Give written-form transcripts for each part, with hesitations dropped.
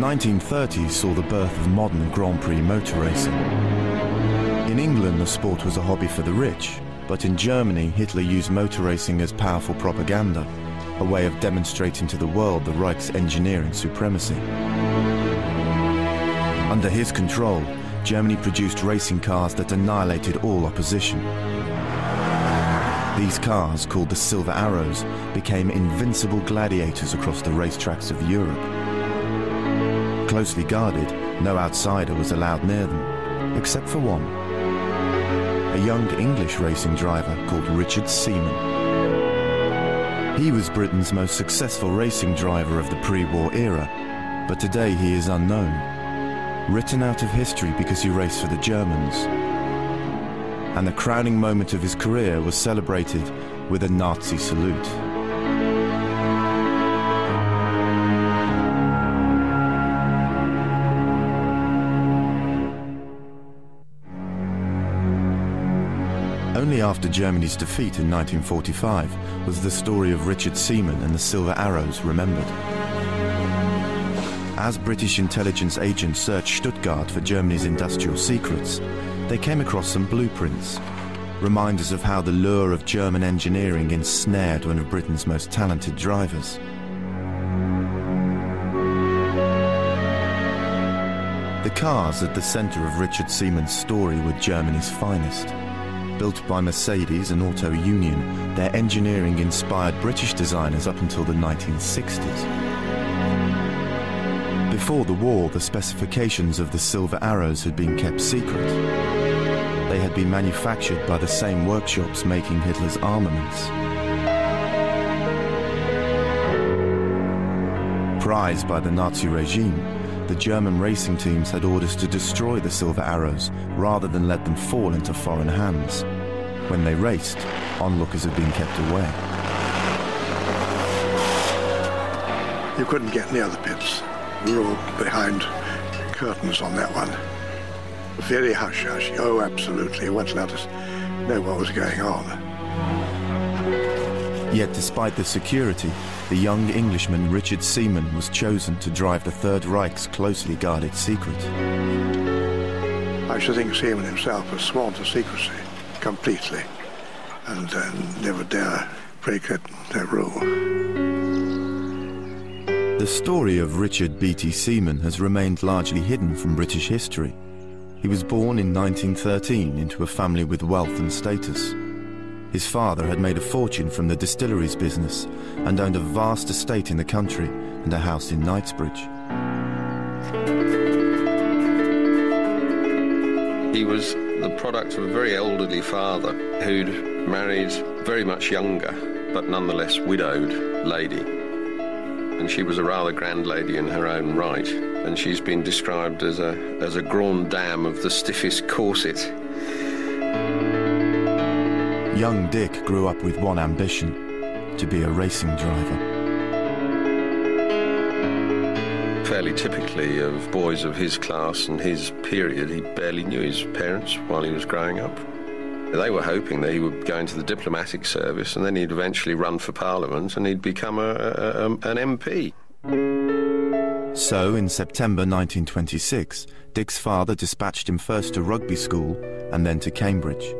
1930s saw the birth of modern Grand Prix motor racing. In England, the sport was a hobby for the rich, but in Germany, Hitler used motor racing as powerful propaganda, a way of demonstrating to the world the Reich's engineering supremacy. Under his control, Germany produced racing cars that annihilated all opposition. These cars, called the Silver Arrows, became invincible gladiators across the racetracks of Europe. Closely guarded, no outsider was allowed near them, except for one. A young English racing driver called Richard Seaman. He was Britain's most successful racing driver of the pre-war era, but today he is unknown, written out of history because he raced for the Germans. And the crowning moment of his career was celebrated with a Nazi salute. Only after Germany's defeat in 1945 was the story of Richard Seaman and the Silver Arrows remembered. As British intelligence agents searched Stuttgart for Germany's industrial secrets, they came across some blueprints, reminders of how the lure of German engineering ensnared one of Britain's most talented drivers. The cars at the centre of Richard Seaman's story were Germany's finest. Built by Mercedes and Auto Union, their engineering inspired British designers up until the 1960s. Before the war, the specifications of the Silver Arrows had been kept secret. They had been manufactured by the same workshops making Hitler's armaments. Prized by the Nazi regime, the German racing teams had orders to destroy the Silver Arrows rather than let them fall into foreign hands. When they raced, onlookers had been kept away. You couldn't get near the pits. We were all behind curtains on that one. Very hush-hush. Oh, absolutely. It wouldn't let us know what was going on. Yet despite the security, the young Englishman Richard Seaman was chosen to drive the Third Reich's closely guarded secret. I should think Seaman himself was sworn to secrecy completely and never dare break that rule. The story of Richard B.T. Seaman has remained largely hidden from British history. He was born in 1913 into a family with wealth and status. His father had made a fortune from the distilleries business and owned a vast estate in the country and a house in Knightsbridge. He was the product of a very elderly father who'd married very much younger, but nonetheless widowed lady. And she was a rather grand lady in her own right. And she's been described as a grande dame of the stiffest corset. Young Dick grew up with one ambition, to be a racing driver. Fairly typically of boys of his class and his period, he barely knew his parents while he was growing up. They were hoping that he would go into the diplomatic service and then he'd eventually run for Parliament and he'd become an MP. So, in September 1926, Dick's father dispatched him first to rugby school and then to Cambridge.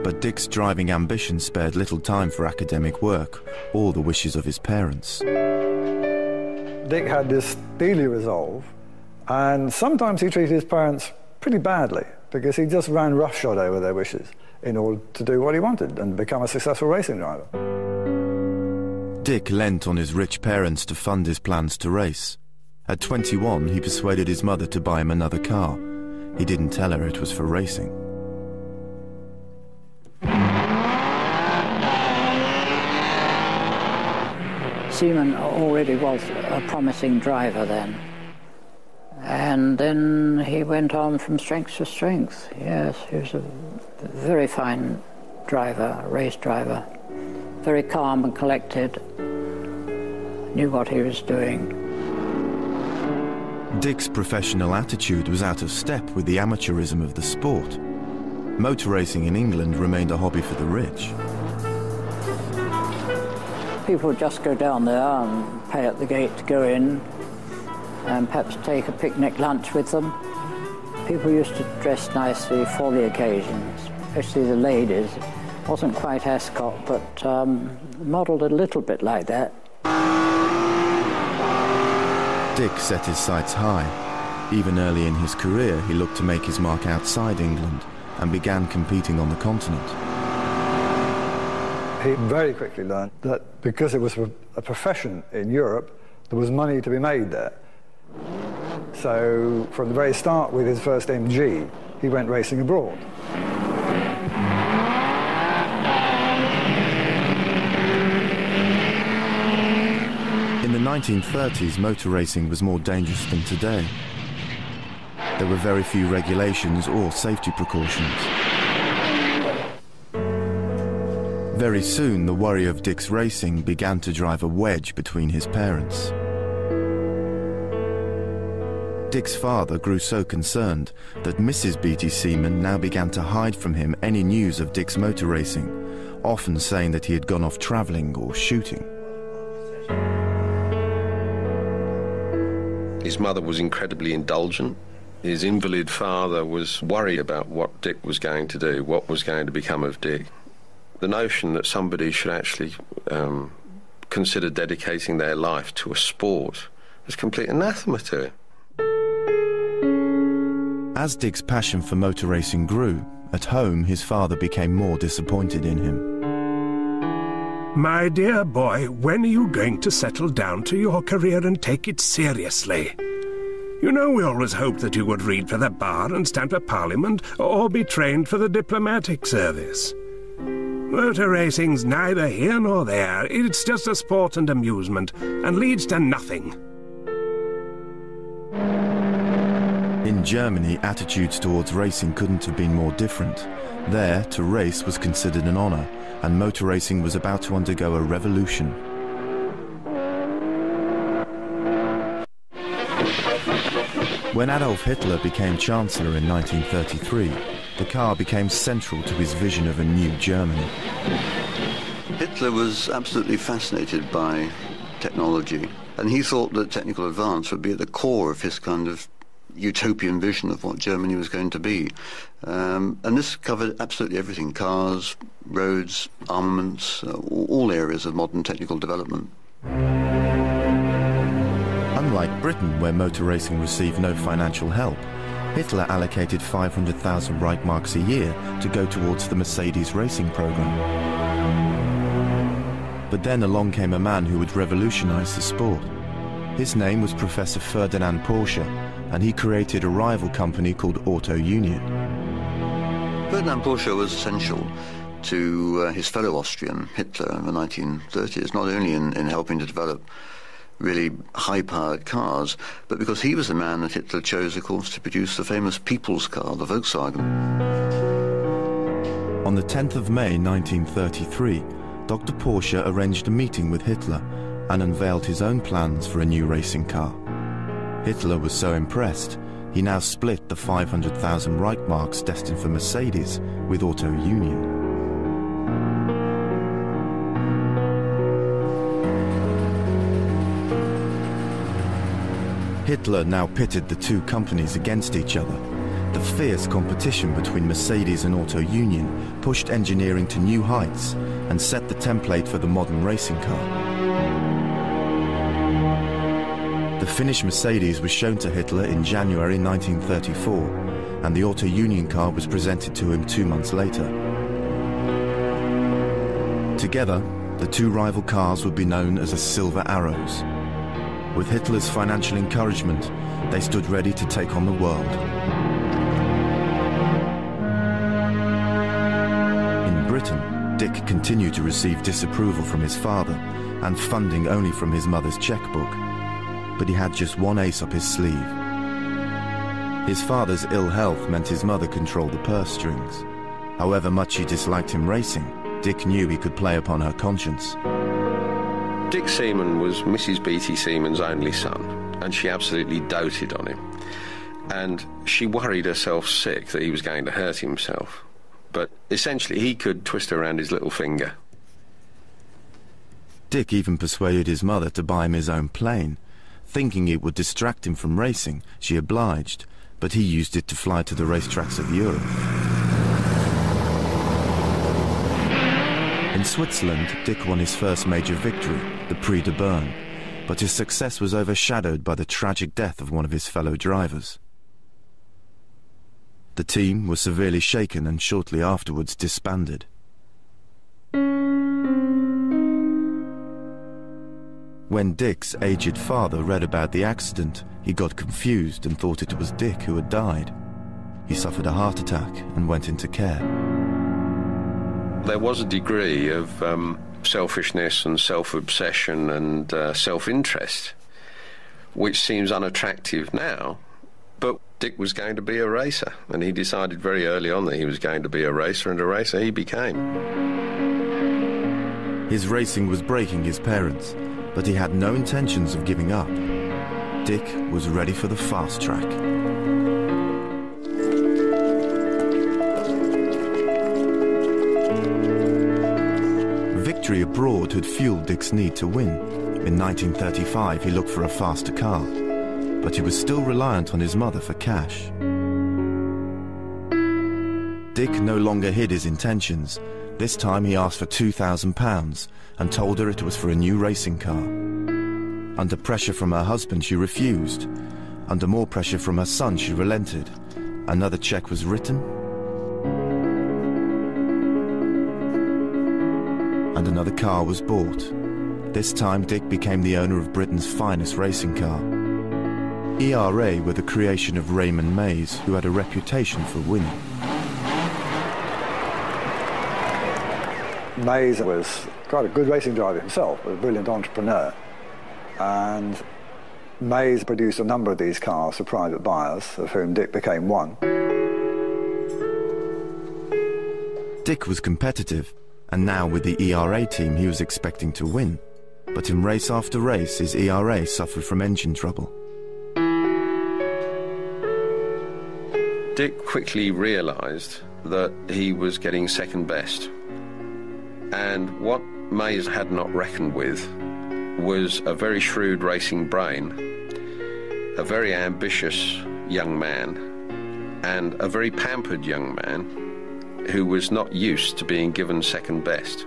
But Dick's driving ambition spared little time for academic work or the wishes of his parents. Dick had this steely resolve, and sometimes he treated his parents pretty badly because he just ran roughshod over their wishes in order to do what he wanted and become a successful racing driver. Dick lent on his rich parents to fund his plans to race. At 21, he persuaded his mother to buy him another car. He didn't tell her it was for racing. Seaman already was a promising driver then. And then he went on from strength to strength. Yes, he was a very fine driver, race driver. Very calm and collected. Knew what he was doing. Dick's professional attitude was out of step with the amateurism of the sport. Motor racing in England remained a hobby for the rich. people would just go down there and pay at the gate to go in and perhaps take a picnic lunch with them. People used to dress nicely for the occasions, especially the ladies. It wasn't quite Ascot, but modelled a little bit like that. Dick set his sights high. Even early in his career, he looked to make his mark outside England and began competing on the continent. He very quickly learned that because it was a profession in Europe, there was money to be made there. So from the very start with his first MG, he went racing abroad. In the 1930s, motor racing was more dangerous than today. There were very few regulations or safety precautions. Very soon, the worry of Dick's racing began to drive a wedge between his parents. Dick's father grew so concerned that Mrs. Beatty Seaman now began to hide from him any news of Dick's motor racing, often saying that he had gone off travelling or shooting. His mother was incredibly indulgent. His invalid father was worried about what Dick was going to do, what was going to become of Dick. The notion that somebody should actually consider dedicating their life to a sport was complete anathema to him. As Dick's passion for motor racing grew, at home his father became more disappointed in him. My dear boy, when are you going to settle down to your career and take it seriously? You know, we always hoped that you would read for the bar and stand for Parliament or be trained for the diplomatic service. Motor racing's neither here nor there. It's just a sport and amusement and leads to nothing. In Germany, attitudes towards racing couldn't have been more different. There, to race was considered an honour, and motor racing was about to undergo a revolution. When Adolf Hitler became Chancellor in 1933, the car became central to his vision of a new Germany. Hitler was absolutely fascinated by technology, and he thought that technical advance would be at the core of his kind of utopian vision of what Germany was going to be. And this covered absolutely everything: cars, roads, armaments, all areas of modern technical development. Unlike Britain, where motor racing received no financial help, Hitler allocated 500,000 Reichsmarks a year to go towards the Mercedes racing program. But then along came a man who would revolutionize the sport. His name was Professor Ferdinand Porsche, and he created a rival company called Auto Union. Ferdinand Porsche was essential to his fellow Austrian, Hitler, in the 1930s, not only in helping to develop really high-powered cars, but because he was the man that Hitler chose, of course, to produce the famous people's car, the Volkswagen. On the 10th of May 1933, Dr. Porsche arranged a meeting with Hitler and unveiled his own plans for a new racing car. Hitler was so impressed, he now split the 500,000 Reichsmarks destined for Mercedes with Auto Union. Hitler now pitted the two companies against each other. The fierce competition between Mercedes and Auto Union pushed engineering to new heights and set the template for the modern racing car. The finished Mercedes was shown to Hitler in January 1934, and the Auto Union car was presented to him 2 months later. Together, the two rival cars would be known as the Silver Arrows. With Hitler's financial encouragement, they stood ready to take on the world. In Britain, Dick continued to receive disapproval from his father and funding only from his mother's checkbook. But he had just one ace up his sleeve. His father's ill health meant his mother controlled the purse strings. However much she disliked him racing, Dick knew he could play upon her conscience. Dick Seaman was Mrs. Beatty Seaman's only son, and she absolutely doted on him. And she worried herself sick that he was going to hurt himself. But essentially, he could twist around his little finger. Dick even persuaded his mother to buy him his own plane. Thinking it would distract him from racing, she obliged, but he used it to fly to the racetracks of Europe. In Switzerland, Dick won his first major victory, the Prix de Bern, but his success was overshadowed by the tragic death of one of his fellow drivers. The team was severely shaken and shortly afterwards disbanded. When Dick's aged father read about the accident, he got confused and thought it was Dick who had died. He suffered a heart attack and went into care. There was a degree of selfishness and self-obsession and self-interest, which seems unattractive now, but Dick was going to be a racer, and he decided very early on that he was going to be a racer, and a racer he became. His racing was breaking his parents, but he had no intentions of giving up. Dick was ready for the fast track. Victory abroad had fueled Dick's need to win. In 1935, he looked for a faster car, but he was still reliant on his mother for cash. Dick no longer hid his intentions. This time he asked for £2,000 and told her it was for a new racing car. Under pressure from her husband, she refused. Under more pressure from her son, she relented. Another cheque was written, and another car was bought. This time Dick became the owner of Britain's finest racing car. ERA were the creation of Raymond Mays, who had a reputation for winning. Mays was quite a good racing driver himself, was a brilliant entrepreneur, and Mays produced a number of these cars for private buyers, of whom Dick became one. Dick was competitive, and now with the ERA team he was expecting to win. But in race after race, his ERA suffered from engine trouble. Dick quickly realised that he was getting second best. And what Mays had not reckoned with was a very shrewd racing brain, a very ambitious young man, and a very pampered young man who was not used to being given second best.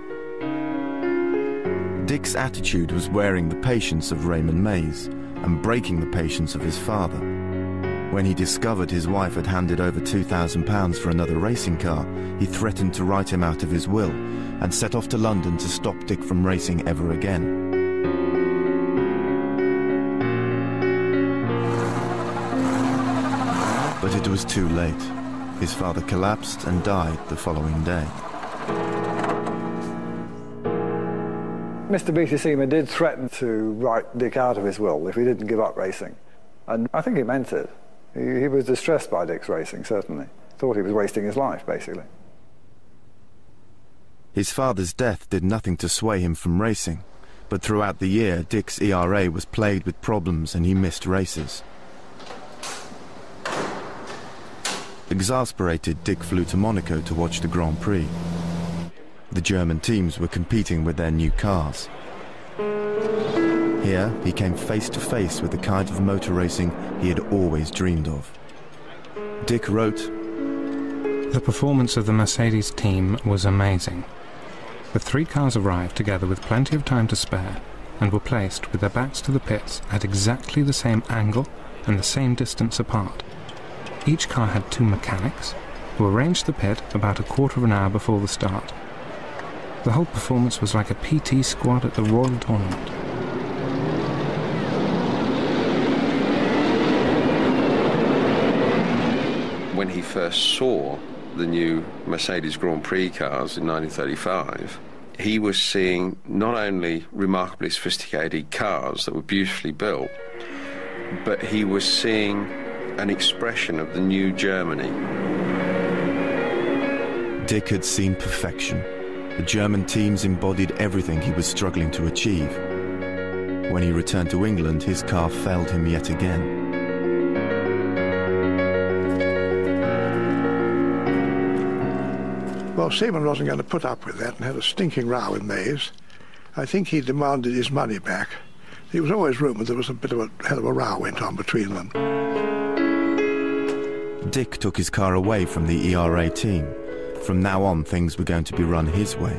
Dick's attitude was wearing the patience of Raymond Mays and breaking the patience of his father. When he discovered his wife had handed over £2,000 for another racing car, he threatened to write him out of his will and set off to London to stop Dick from racing ever again. But it was too late. His father collapsed and died the following day. Mr. Beatty Seymour did threaten to write Dick out of his will if he didn't give up racing. And I think he meant it. He was distressed by Dick's racing, certainly. Thought he was wasting his life, basically. His father's death did nothing to sway him from racing, but throughout the year, Dick's ERA was plagued with problems and he missed races. Exasperated, Dick flew to Monaco to watch the Grand Prix. The German teams were competing with their new cars. Here, he came face to face with the kind of motor racing he had always dreamed of. Dick wrote, "The performance of the Mercedes team was amazing. The three cars arrived together with plenty of time to spare and were placed with their backs to the pits at exactly the same angle and the same distance apart. Each car had two mechanics who arranged the pit about a quarter of an hour before the start. The whole performance was like a PT squad at the Royal Tournament." When he first saw the new Mercedes Grand Prix cars in 1935, he was seeing not only remarkably sophisticated cars that were beautifully built, but he was seeing an expression of the new Germany. Dick had seen perfection. The German teams embodied everything he was struggling to achieve. When he returned to England, his car failed him yet again. Well, Seymour wasn't going to put up with that and had a stinking row with Mays. I think he demanded his money back. It was always rumoured there was a bit of a hell of a row went on between them. Dick took his car away from the ERA team. From now on, things were going to be run his way.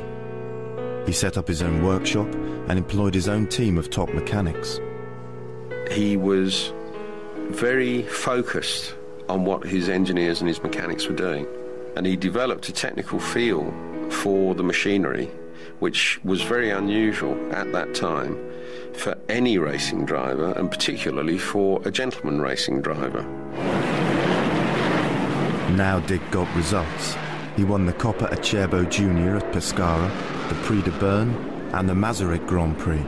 He set up his own workshop and employed his own team of top mechanics. He was very focused on what his engineers and his mechanics were doing, and he developed a technical feel for the machinery which was very unusual at that time for any racing driver, and particularly for a gentleman racing driver. Now Dick got results. He won the Coppa Acerbo Junior at Pescara, the Prix de Berne and the Masaryk Grand Prix.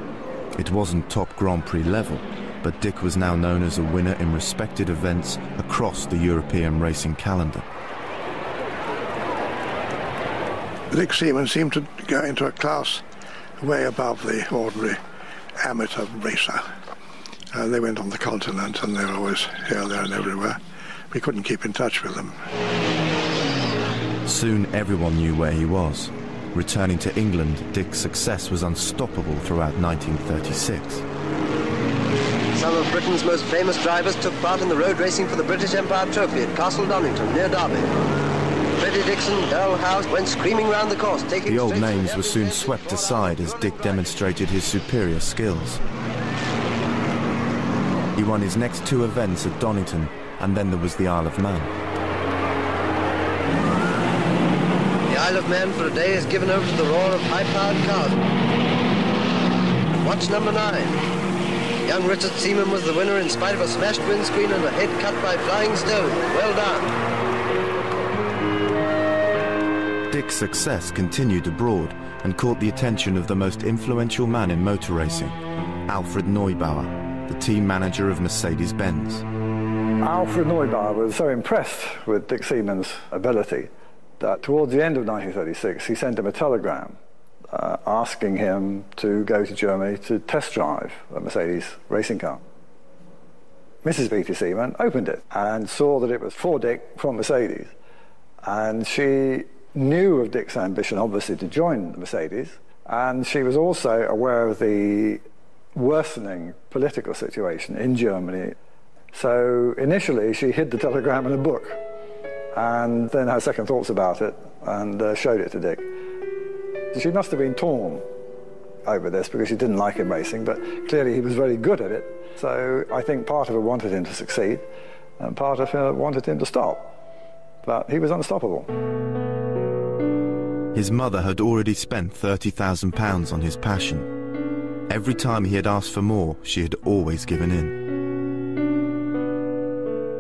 It wasn't top Grand Prix level, but Dick was now known as a winner in respected events across the European racing calendar. Dick Seaman seemed to go into a class way above the ordinary amateur racer. They went on the continent and they were always here, there and everywhere. We couldn't keep in touch with them. Soon everyone knew where he was. Returning to England, Dick's success was unstoppable throughout 1936. Some of Britain's most famous drivers took part in the road racing for the British Empire Trophy at Castle Donington, near Derby. Freddie Dixon, Darrell House went screaming round the course, taking the old names were soon swept aside as Dick demonstrated his superior skills. He won his next 2 events at Donington, and then there was the Isle of Man. The Isle of Man for a day is given over to the roar of high-powered cars. Watch number 9. Young Richard Seaman was the winner in spite of a smashed windscreen and a head cut by flying stones. Well done. Dick's success continued abroad and caught the attention of the most influential man in motor racing, Alfred Neubauer, the team manager of Mercedes-Benz. Alfred Neubauer was so impressed with Dick Seaman's ability that towards the end of 1936 he sent him a telegram asking him to go to Germany to test drive a Mercedes racing car. Mrs. Peter Seaman opened it and saw that it was for Dick from Mercedes, and she knew of Dick's ambition, obviously, to join the Mercedes, and she was also aware of the worsening political situation in Germany. So initially she hid the telegram in a book and then had second thoughts about it and showed it to Dick. She must have been torn over this because she didn't like him racing, but clearly he was very good at it. So I think part of her wanted him to succeed and part of her wanted him to stop. But he was unstoppable. His mother had already spent £30,000 on his passion. Every time he had asked for more, she had always given in.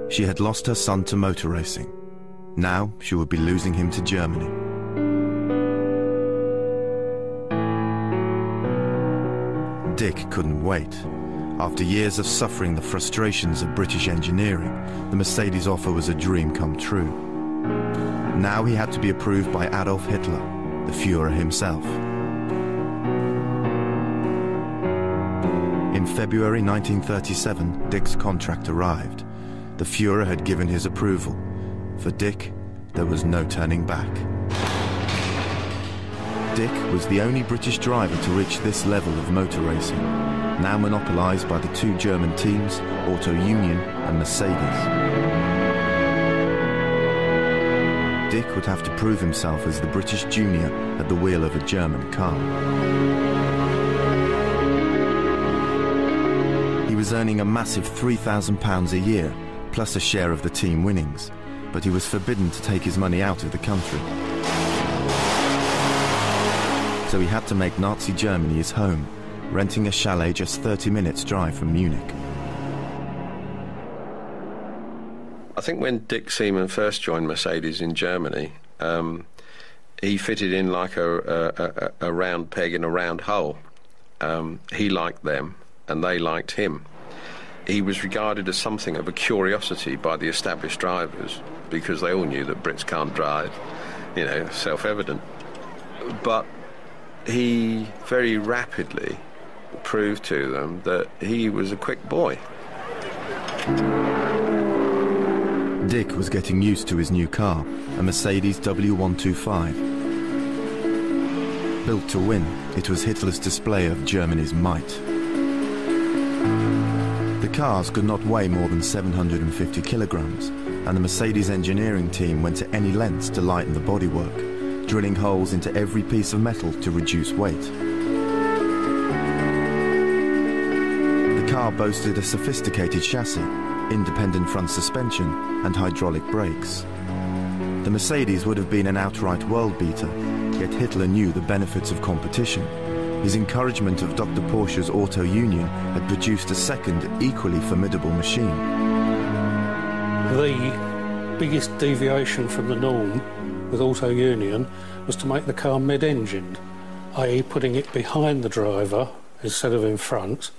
She had lost her son to motor racing. Now she would be losing him to Germany. Dick couldn't wait. After years of suffering the frustrations of British engineering, the Mercedes offer was a dream come true. Now he had to be approved by Adolf Hitler, the Führer himself. In February 1937, Dick's contract arrived. The Führer had given his approval. For Dick, there was no turning back. Dick was the only British driver to reach this level of motor racing, now monopolised by the 2 German teams, Auto Union and Mercedes. Dick would have to prove himself as the British junior at the wheel of a German car. He was earning a massive £3,000 a year, plus a share of the team winnings, but he was forbidden to take his money out of the country. So he had to make Nazi Germany his home, renting a chalet just 30 minutes drive from Munich. I think when Dick Seaman first joined Mercedes in Germany, he fitted in like a round peg in a round hole. He liked them and they liked him. He was regarded as something of a curiosity by the established drivers because they all knew that Brits can't drive, you know, self-evident. But he very rapidly proved to them that he was a quick boy. Dick was getting used to his new car, a Mercedes W125. Built to win, it was Hitler's display of Germany's might. The cars could not weigh more than 750 kilograms, and the Mercedes engineering team went to any lengths to lighten the bodywork, drilling holes into every piece of metal to reduce weight. The car boasted a sophisticated chassis, independent front suspension and hydraulic brakes. The Mercedes would have been an outright world beater, yet Hitler knew the benefits of competition. His encouragement of Dr. Porsche's Auto Union had produced a second, equally formidable machine. The biggest deviation from the norm with Auto Union was to make the car mid-engined, i.e. putting it behind the driver instead of in front,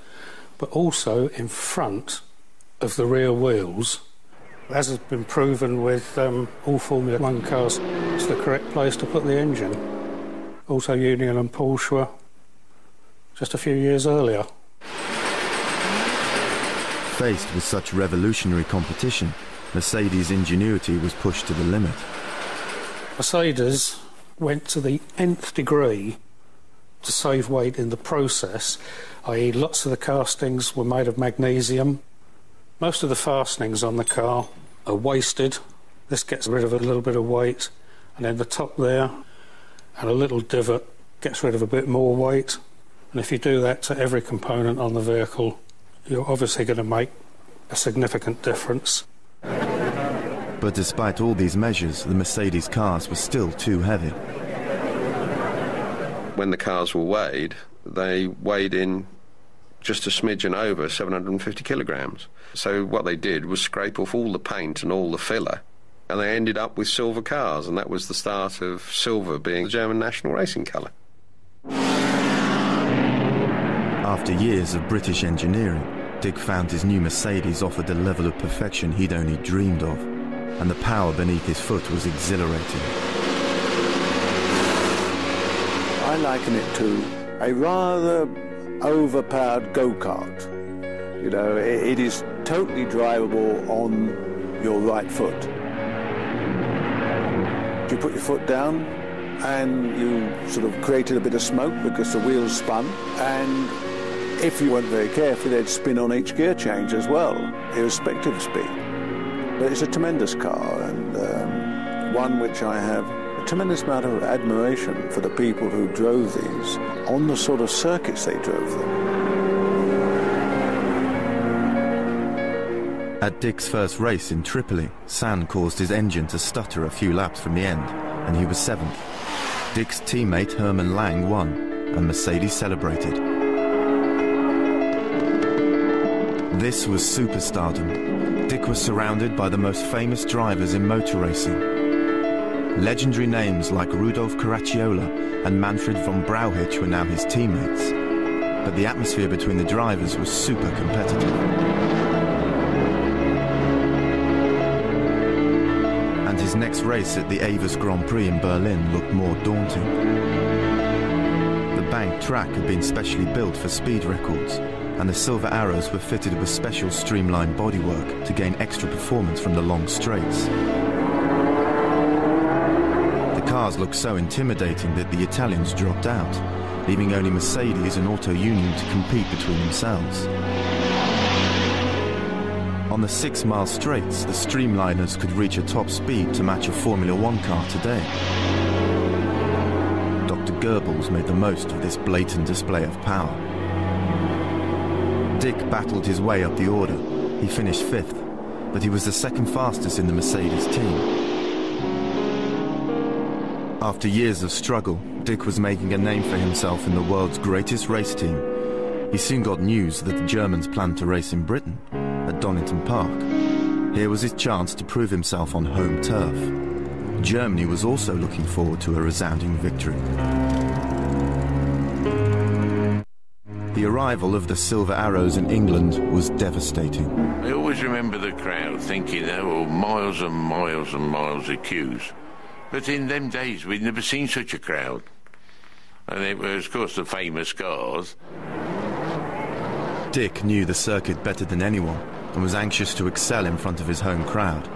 but also in front of the rear wheels. As has been proven with all Formula 1 cars, it's the correct place to put the engine. Auto Union and Porsche were just a few years earlier. Faced with such revolutionary competition, Mercedes' ingenuity was pushed to the limit. Mercedes went to the nth degree to save weight in the process, i.e. lots of the castings were made of magnesium. Most of the fastenings on the car are wasted. This gets rid of a little bit of weight, and then the top there and a little divot gets rid of a bit more weight. And if you do that to every component on the vehicle, you're obviously going to make a significant difference. But despite all these measures, the Mercedes cars were still too heavy. When the cars were weighed, they weighed in just a smidgen over 750 kilograms. So what they did was scrape off all the paint and all the filler, and they ended up with silver cars, and that was the start of silver being the German national racing colour. After years of British engineering, Dick found his new Mercedes offered a level of perfection he'd only dreamed of, and the power beneath his foot was exhilarating. I liken it to a rather overpowered go-kart. You know, it is totally drivable on your right foot. You put your foot down and you sort of created a bit of smoke because the wheels spun, and if you weren't very careful, they'd spin on each gear change as well, irrespective of speed. But it's a tremendous car, and one which I have a tremendous amount of admiration for the people who drove these on the sort of circuits they drove them. At Dick's first race in Tripoli, sand caused his engine to stutter a few laps from the end, and he was 7th. Dick's teammate Hermann Lang won, and Mercedes celebrated. This was superstardom. Dick was surrounded by the most famous drivers in motor racing. Legendary names like Rudolf Caracciola and Manfred von Brauchitsch were now his teammates. But the atmosphere between the drivers was super competitive. And his next race at the Avers Grand Prix in Berlin looked more daunting. The banked track had been specially built for speed records, and the Silver Arrows were fitted with special streamlined bodywork to gain extra performance from the long straights. The cars looked so intimidating that the Italians dropped out, leaving only Mercedes and Auto Union to compete between themselves. On the 6-mile straights, the streamliners could reach a top speed to match a Formula 1 car today. Dr. Goebbels made the most of this blatant display of power. Dick battled his way up the order. He finished 5th, but he was the second fastest in the Mercedes team. After years of struggle, Dick was making a name for himself in the world's greatest race team. He soon got news that the Germans planned to race in Britain, at Donington Park. Here was his chance to prove himself on home turf. Germany was also looking forward to a resounding victory. The arrival of the Silver Arrows in England was devastating. I always remember the crowd thinking there were miles and miles and miles of queues. But in them days, we'd never seen such a crowd. And it was, of course, the famous cars. Dick knew the circuit better than anyone and was anxious to excel in front of his home crowd.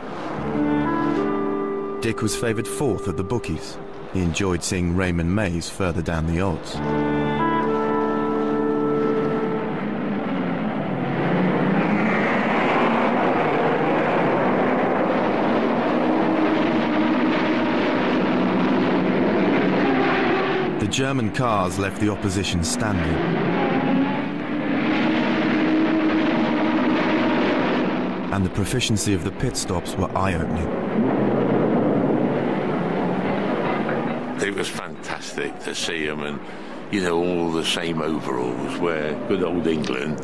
Dick was favoured 4th at the bookies. He enjoyed seeing Raymond Mays further down the odds. The German cars left the opposition standing. And the proficiency of the pit stops were eye-opening. It was fantastic to see them, and, you know, all the same overalls, where good old England,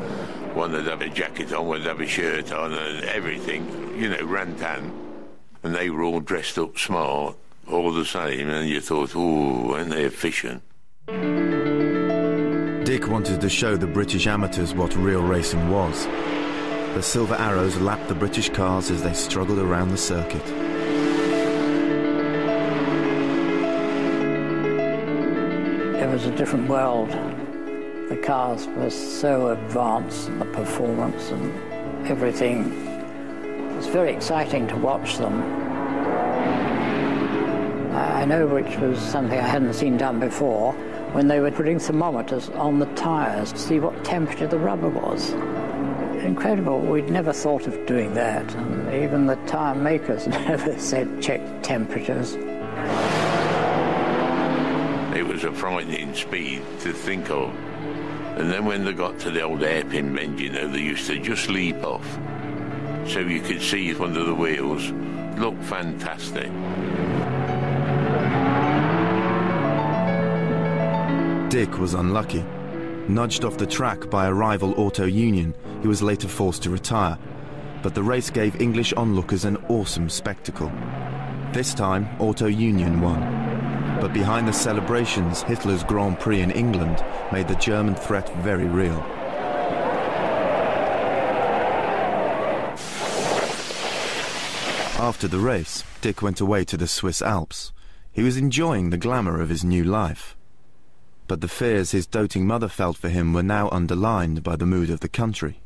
one would have a jacket on, one would have a shirt on, and everything, you know, ran-tan. And they were all dressed up smart, all the same, and you thought, oh, aren't they efficient? Dick wanted to show the British amateurs what real racing was. The Silver Arrows lapped the British cars as they struggled around the circuit. It was a different world. The cars were so advanced, and the performance and everything. It was very exciting to watch them. I know which was something I hadn't seen done before, when they were putting thermometers on the tyres to see what temperature the rubber was. Incredible. We'd never thought of doing that, and even the tyre makers never said check temperatures. It was a frightening speed to think of. And then when they got to the old hairpin bend, you know, they used to just leap off. So you could see it under the wheels. Looked fantastic. Dick was unlucky. Nudged off the track by a rival auto union, he was later forced to retire. But the race gave English onlookers an awesome spectacle. This time, Auto Union won. But behind the celebrations, Hitler's Grand Prix in England made the German threat very real. After the race, Dick went away to the Swiss Alps. He was enjoying the glamour of his new life. But the fears his doting mother felt for him were now underlined by the mood of the country.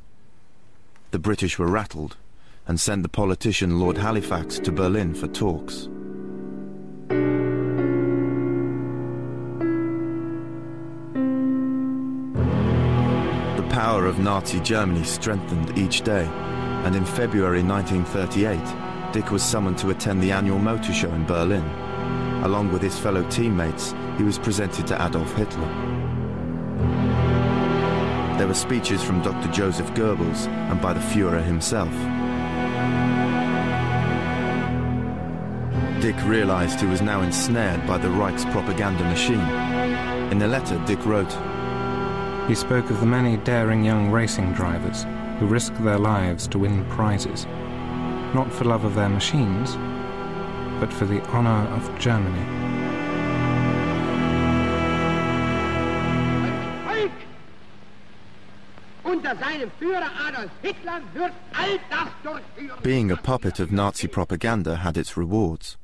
The British were rattled and sent the politician Lord Halifax to Berlin for talks. The power of Nazi Germany strengthened each day, and in February 1938, Dick was summoned to attend the annual motor show in Berlin. Along with his fellow teammates, he was presented to Adolf Hitler. There were speeches from Dr. Joseph Goebbels and by the Führer himself. Dick realized he was now ensnared by the Reich's propaganda machine. In a letter, Dick wrote, He spoke of the many daring young racing drivers who risked their lives to win prizes, not for love of their machines, but for the honor of Germany. Being a puppet of Nazi propaganda had its rewards.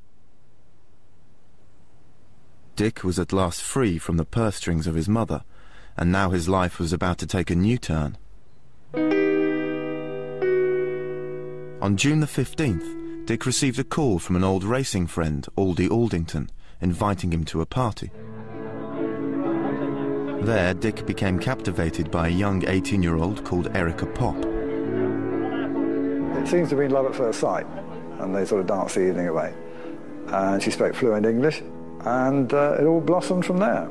Dick was at last free from the purse strings of his mother, and now his life was about to take a new turn. On June the 15th, Dick received a call from an old racing friend, Aldie Aldington, inviting him to a party. There, Dick became captivated by a young 18-year-old called Erica Pop. It seems to have been love at first sight, and they sort of danced the evening away. And she spoke fluent English, and it all blossomed from there.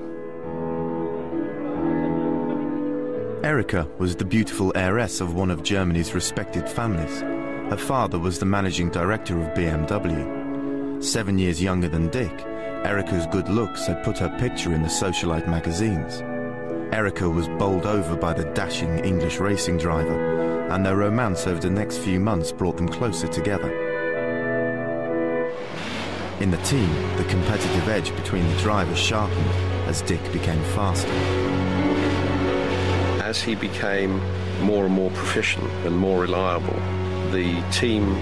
Erica was the beautiful heiress of one of Germany's respected families. Her father was the managing director of BMW. 7 years younger than Dick, Erica's good looks had put her picture in the socialite magazines. Erica was bowled over by the dashing English racing driver, and their romance over the next few months brought them closer together. In the team, the competitive edge between the drivers sharpened as Dick became faster. As he became more and more proficient and more reliable, the team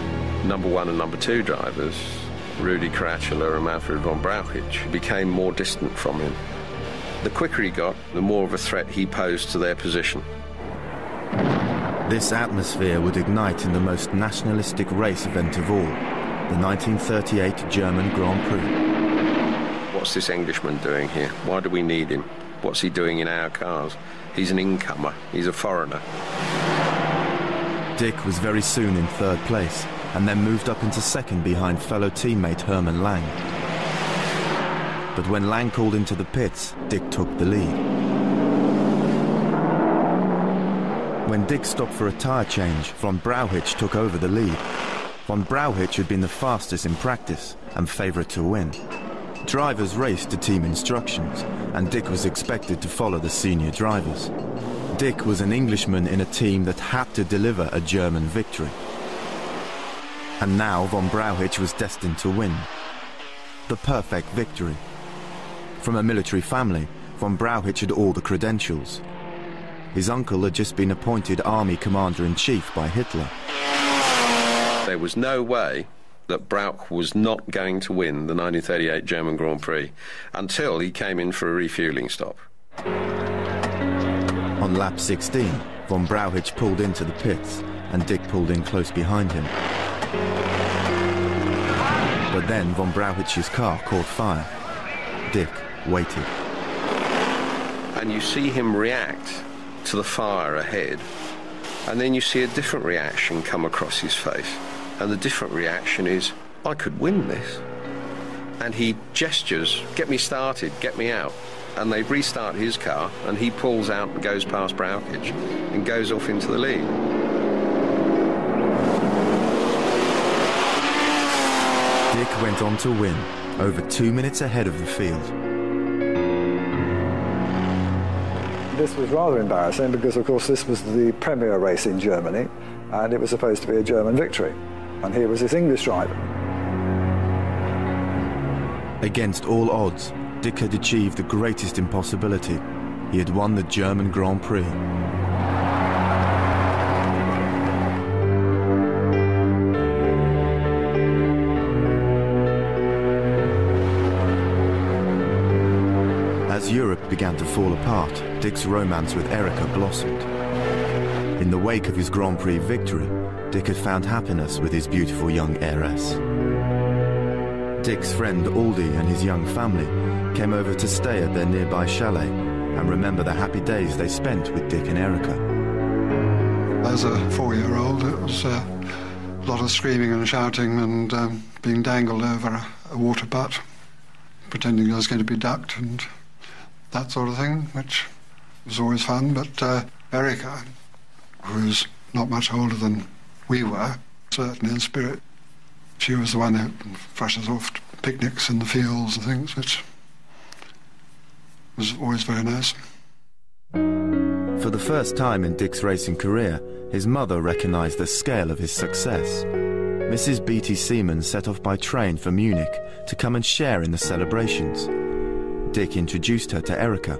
number 1 and number 2 drivers, Rudi Kratschler and Manfred von Brauchitsch, became more distant from him. The quicker he got, the more of a threat he posed to their position. This atmosphere would ignite in the most nationalistic race event of all, the 1938 German Grand Prix. What what's this Englishman doing here? Why do we need him? What's he doing in our cars? He's an incomer. He's a foreigner. Dick was very soon in third place and then moved up into second behind fellow teammate Herman Lang. But when Lang called into the pits, Dick took the lead. When Dick stopped for a tyre change, von Brauchitsch took over the lead. Von Brauchitsch had been the fastest in practice and favourite to win. Drivers raced to team instructions, and Dick was expected to follow the senior drivers. Dick was an Englishman in a team that had to deliver a German victory. And now von Brauchitsch was destined to win. The perfect victory. From a military family, von Brauchitsch had all the credentials. His uncle had just been appointed army commander-in-chief by Hitler. There was no way that Brauch was not going to win the 1938 German Grand Prix until he came in for a refuelling stop. On lap 16, von Brauchitsch pulled into the pits and Dick pulled in close behind him. But then von Brauchitsch's car caught fire. Dick waited. And you see him react to the fire ahead, and then you see a different reaction come across his face. And the different reaction is, I could win this. And he gestures, get me started, get me out. And they restart his car, and he pulls out and goes past Brauchitsch and goes off into the lead. Dick went on to win, over 2 minutes ahead of the field. This was rather embarrassing because, of course, this was the premier race in Germany, and it was supposed to be a German victory. And here was this English driver. Against all odds, Dick had achieved the greatest impossibility. He had won the German Grand Prix. As Europe began to fall apart, Dick's romance with Erika blossomed. In the wake of his Grand Prix victory, Dick had found happiness with his beautiful young heiress. Dick's friend Aldi and his young family came over to stay at their nearby chalet and remember the happy days they spent with Dick and Erika. As a 4-year-old, it was a lot of screaming and shouting and being dangled over a water butt, pretending I was going to be ducked and that sort of thing, which was always fun. But Erika, who was not much older than we were, certainly in spirit, she was the one who rushed us off to picnics in the fields and things, which was always very nice. For the first time in Dick's racing career, his mother recognised the scale of his success. Mrs. Beatty Seaman set off by train for Munich to come and share in the celebrations. Dick introduced her to Erika.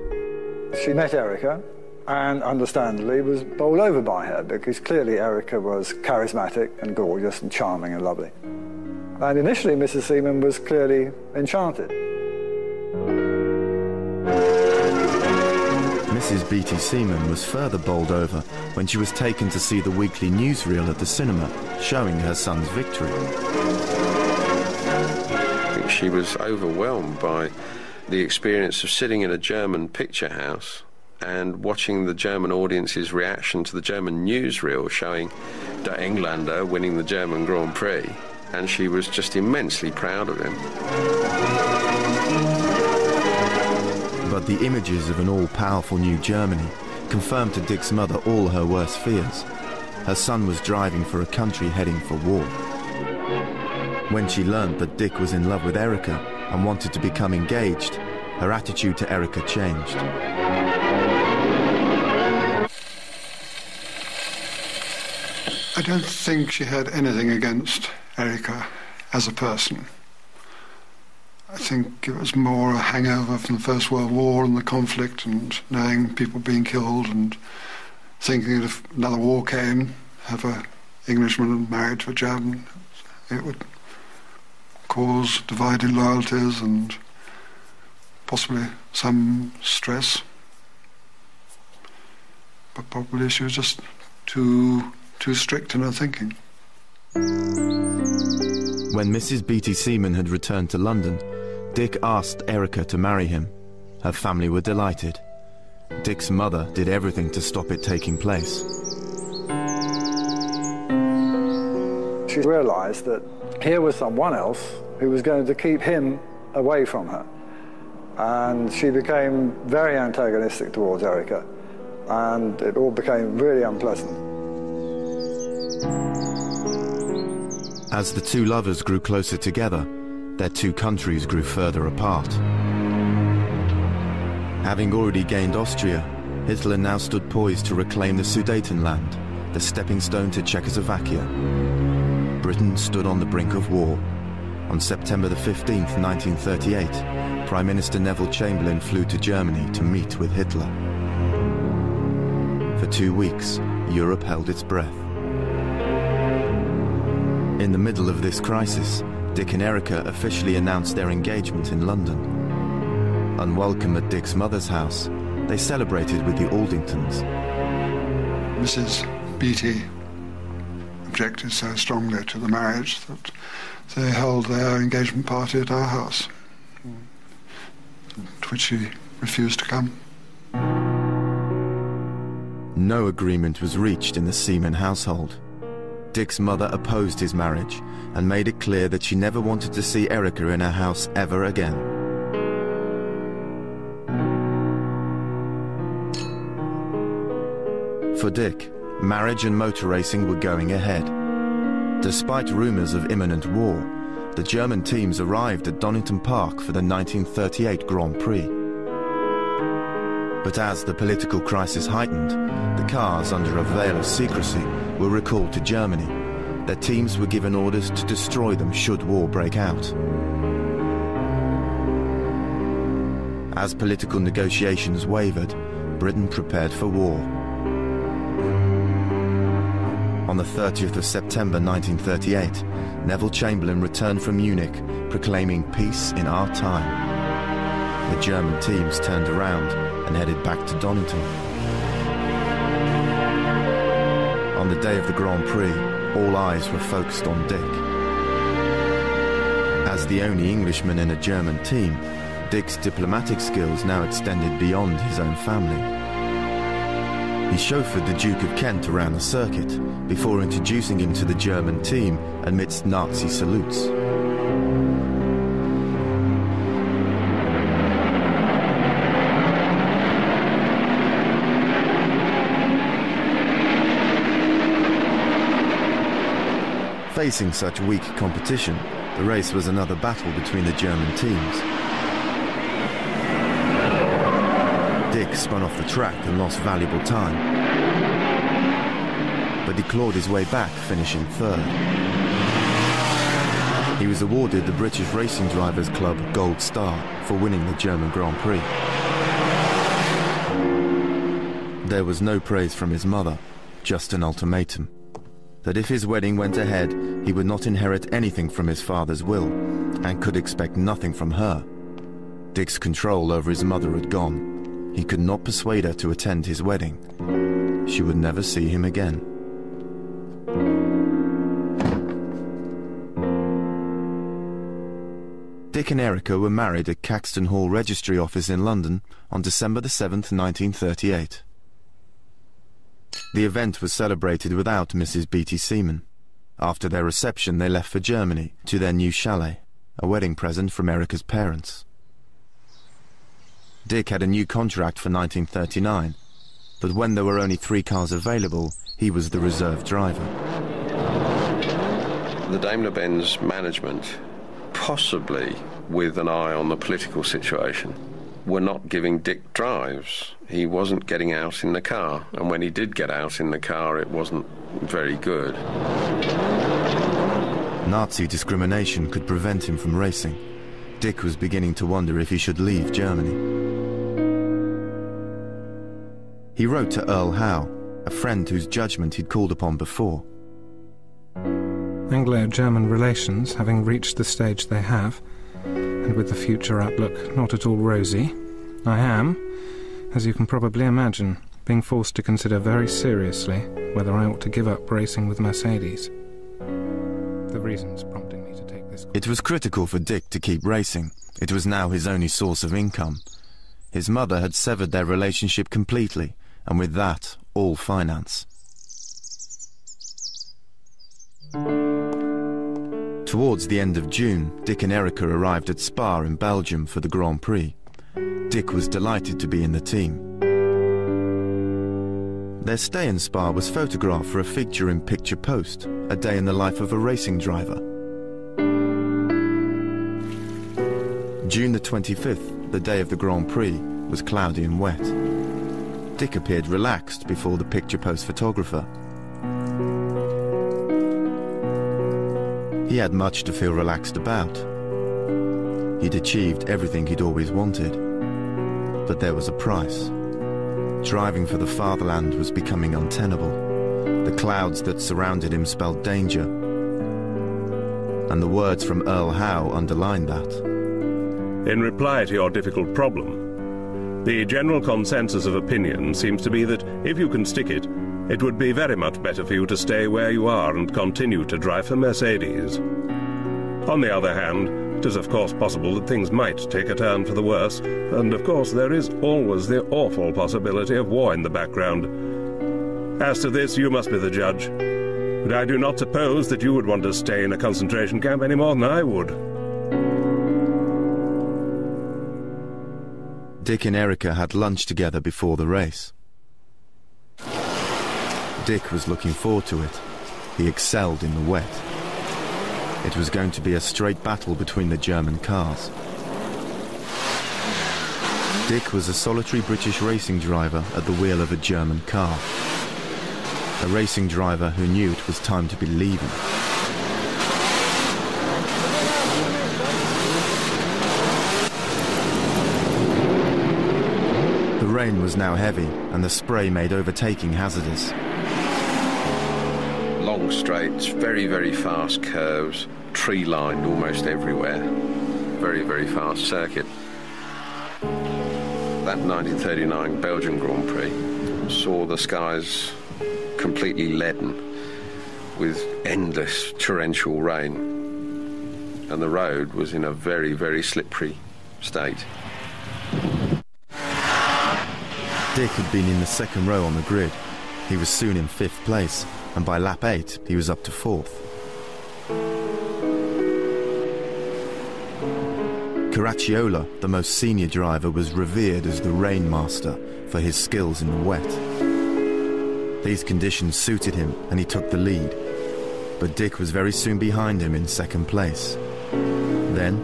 She met Erika and understandably was bowled over by her because clearly Erika was charismatic and gorgeous and charming and lovely. And initially Mrs. Seaman was clearly enchanted. Mrs. Beatty Seaman was further bowled over when she was taken to see the weekly newsreel at the cinema showing her son's victory. I think she was overwhelmed by the experience of sitting in a German picture house and watching the German audience's reaction to the German newsreel showing Der Engländer winning the German Grand Prix, and she was just immensely proud of him. But the images of an all-powerful new Germany confirmed to Dick's mother all her worst fears. Her son was driving for a country heading for war. When she learned that Dick was in love with Erika and wanted to become engaged, her attitude to Erika changed. I don't think she had anything against Erika as a person. I think it was more a hangover from the First World War and the conflict and knowing people being killed and thinking that if another war came, have an Englishman married to a German, it would cause divided loyalties and possibly some stress. But probably she was just too strict in her thinking. When Mrs. Beatty Seaman had returned to London, Dick asked Erica to marry him. Her family were delighted. Dick's mother did everything to stop it taking place. She realised that here was someone else who was going to keep him away from her. And she became very antagonistic towards Erica, and it all became really unpleasant. As the two lovers grew closer together, their two countries grew further apart. Having already gained Austria, Hitler now stood poised to reclaim the Sudetenland, the stepping stone to Czechoslovakia. Britain stood on the brink of war. On September the 15th, 1938, Prime Minister Neville Chamberlain flew to Germany to meet with Hitler. For 2 weeks, Europe held its breath. In the middle of this crisis, Dick and Erica officially announced their engagement in London. Unwelcome at Dick's mother's house, they celebrated with the Aldingtons. Mrs. Beattie objected so strongly to the marriage that they held their engagement party at our house, to which she refused to come. No agreement was reached in the Seaman household. Dick's mother opposed his marriage and made it clear that she never wanted to see Erica in her house ever again. For Dick, marriage and motor racing were going ahead. Despite rumours of imminent war, the German teams arrived at Donington Park for the 1938 Grand Prix. But as the political crisis heightened, the cars, under a veil of secrecy, were recalled to Germany. Their teams were given orders to destroy them should war break out. As political negotiations wavered, Britain prepared for war. On the 30th of September 1938, Neville Chamberlain returned from Munich, proclaiming peace in our time. The German teams turned around and headed back to Donington. On the day of the Grand Prix, all eyes were focused on Dick. As the only Englishman in a German team, Dick's diplomatic skills now extended beyond his own family. He chauffeured the Duke of Kent around the circuit before introducing him to the German team amidst Nazi salutes. Facing such weak competition, the race was another battle between the German teams. Dick spun off the track and lost valuable time, but he clawed his way back, finishing third. He was awarded the British Racing Drivers Club Gold Star for winning the German Grand Prix. There was no praise from his mother, just an ultimatum. That if his wedding went ahead, he would not inherit anything from his father's will, and could expect nothing from her. Dick's control over his mother had gone. He could not persuade her to attend his wedding. She would never see him again. Dick and Erica were married at Caxton Hall Registry Office in London on December the 7th, 1938. The event was celebrated without Mrs. Beattie Seaman. After their reception, they left for Germany, to their new chalet, a wedding present from Erica's parents. Dick had a new contract for 1939, but when there were only 3 cars available, he was the reserve driver. The Daimler-Benz management, possibly with an eye on the political situation, were not giving Dick drives. He wasn't getting out in the car, and when he did get out in the car, it wasn't very good. Nazi discrimination could prevent him from racing. Dick was beginning to wonder if he should leave Germany. He wrote to Earl Howe, a friend whose judgment he'd called upon before. Anglo-German relations having reached the stage they have, and with the future outlook not at all rosy, I am, as you can probably imagine, being forced to consider very seriously whether I ought to give up racing with Mercedes. The reasons prompting me to take this this... It was critical for Dick to keep racing. It was now his only source of income. His mother had severed their relationship completely, and with that, all finance. Towards the end of June, Dick and Erica arrived at Spa in Belgium for the Grand Prix. Dick was delighted to be in the team. Their stay in Spa was photographed for a Picture Post, a day in the life of a racing driver. June the 25th, the day of the Grand Prix, was cloudy and wet. Dick appeared relaxed before the Picture Post photographer. He had much to feel relaxed about. He'd achieved everything he'd always wanted. But there was a price. Driving for the fatherland was becoming untenable. The clouds that surrounded him spelled danger. And the words from Earl Howe underlined that. In reply to your difficult problem, the general consensus of opinion seems to be that if you can stick it, it would be very much better for you to stay where you are and continue to drive for Mercedes. On the other hand, it is of course possible that things might take a turn for the worse, and of course there is always the awful possibility of war in the background. As to this, you must be the judge. But I do not suppose that you would want to stay in a concentration camp any more than I would. Dick and Erica had lunch together before the race. Dick was looking forward to it. He excelled in the wet. It was going to be a straight battle between the German cars. Dick was a solitary British racing driver at the wheel of a German car. A racing driver who knew it was time to be leaving. The rain was now heavy, and the spray made overtaking hazardous. Long straights, very, very fast curves, tree-lined almost everywhere. Very, very fast circuit. That 1939 Belgian Grand Prix saw the skies completely leaden with endless torrential rain. And the road was in a very, very slippery state. Dick had been in the second row on the grid. He was soon in 5th place, and by lap 8, he was up to 4th. Caracciola, the most senior driver, was revered as the rain master for his skills in the wet. These conditions suited him, and he took the lead. But Dick was very soon behind him in 2nd place. Then,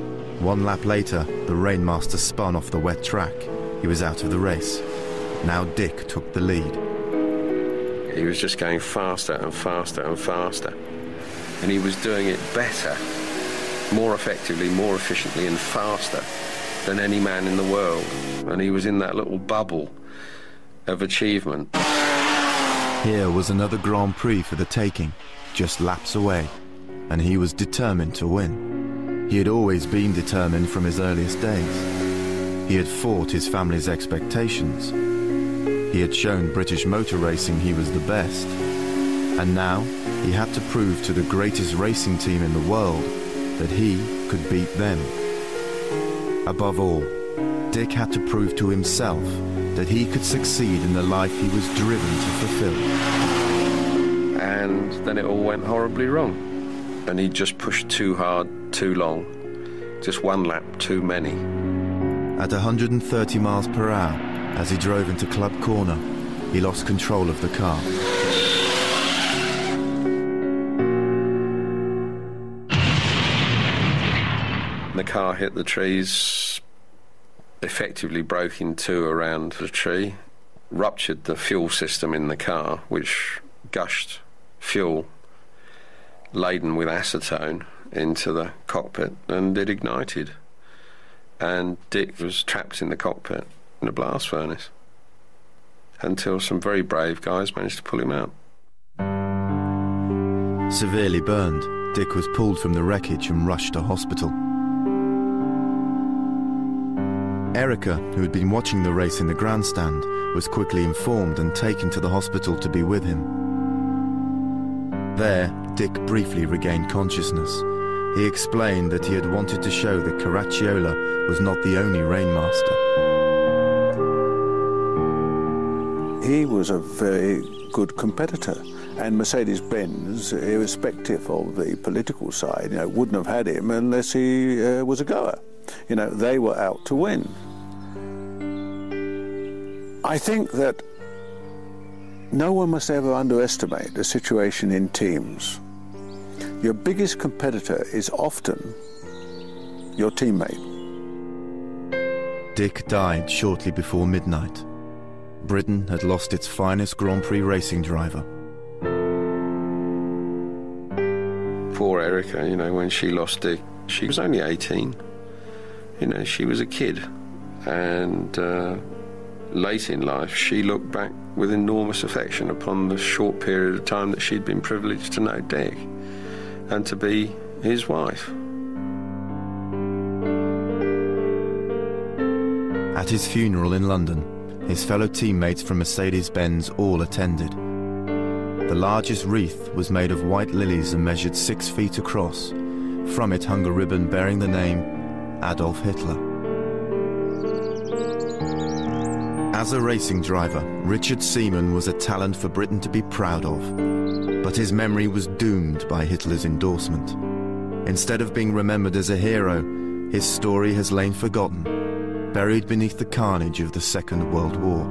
1 lap later, the rain master spun off the wet track. He was out of the race. Now Dick took the lead. He was just going faster and faster and faster. And he was doing it better, more effectively, more efficiently and faster than any man in the world. And he was in that little bubble of achievement. Here was another Grand Prix for the taking, just laps away. And he was determined to win. He had always been determined from his earliest days. He had fought his family's expectations. He had shown British motor racing he was the best. And now he had to prove to the greatest racing team in the world that he could beat them. Above all, Dick had to prove to himself that he could succeed in the life he was driven to fulfill. And then it all went horribly wrong. And he just pushed too hard, too long. Just 1 lap too many. At 130 miles per hour, as he drove into Club Corner, he lost control of the car. The car hit the trees, effectively broke in 2 around the tree, ruptured the fuel system in the car, which gushed fuel laden with acetone into the cockpit, and it ignited. And Dick was trapped in the cockpit in a blast furnace until some very brave guys managed to pull him out. Severely burned, Dick was pulled from the wreckage and rushed to hospital. Erica, who had been watching the race in the grandstand, was quickly informed and taken to the hospital to be with him. There, Dick briefly regained consciousness, he explained that he had wanted to show that Caracciola was not the only rainmaster. He was a very good competitor, and Mercedes-Benz, irrespective of the political side, wouldn't have had him unless he was a goer. They were out to win. I think that no one must ever underestimate the situation in teams. Your biggest competitor is often your teammate. Dick died shortly before midnight. Britain had lost its finest Grand Prix racing driver. Poor Erica, when she lost Dick, she was only 18. She was a kid. And late in life, she looked back with enormous affection upon the short period of time that she'd been privileged to know Dick and to be his wife. At his funeral in London, his fellow teammates from Mercedes-Benz all attended. The largest wreath was made of white lilies and measured 6 feet across. From it hung a ribbon bearing the name Adolf Hitler. As a racing driver, Richard Seaman was a talent for Britain to be proud of. But his memory was doomed by Hitler's endorsement. Instead of being remembered as a hero, his story has lain forgotten, buried beneath the carnage of the Second World War.